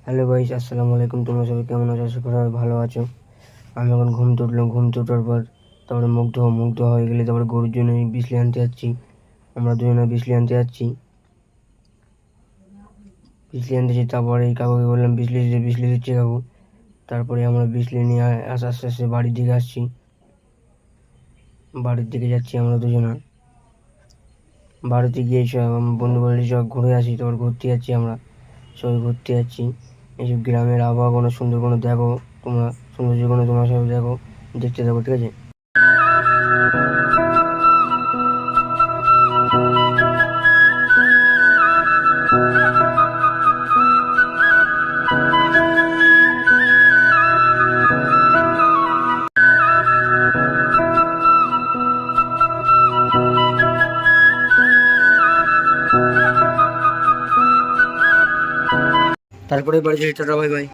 Hello guys, আসসালামু আলাইকুম। তোমরা সবাই কেমন আছো? আশা করি সবাই ভালো আছো। আমি এখন ঘুম থেকে উঠলাম। ঘুম থেকে ওঠার পর তারপরে মুখ ধোয়া হয়ে গেলে তারপরে গরুর জন্য বিজলি আনতে যাচ্ছি। আমরা দুজনে বিজলি আনতে যাচ্ছি। তারপরে এই কাকুকে বললাম বিজলি দিচ্ছে কাকু। তারপরে আমরা বিজলি নিয়ে আস্তে আস্তে বাড়ির দিকে আসছি। বাড়ির দিকে যাচ্ছি আমরা দুজনে। বাড়িতে গিয়ে সব বন্ধু বান্ধব সব ঘুরে আসি। তারপর ঘুরতে যাচ্ছি আমরা, সবাই ঘুরতে যাচ্ছি। এইসব গ্রামের আবহাওয়া কোনো সুন্দর কোনো দেখো তোমরা, সৌন্দর্য কোনো তোমার সব দেখো, দেখতে থাকো, ঠিক আছে? তারপরে বাড়ি যাই, টাটা বাই বাই।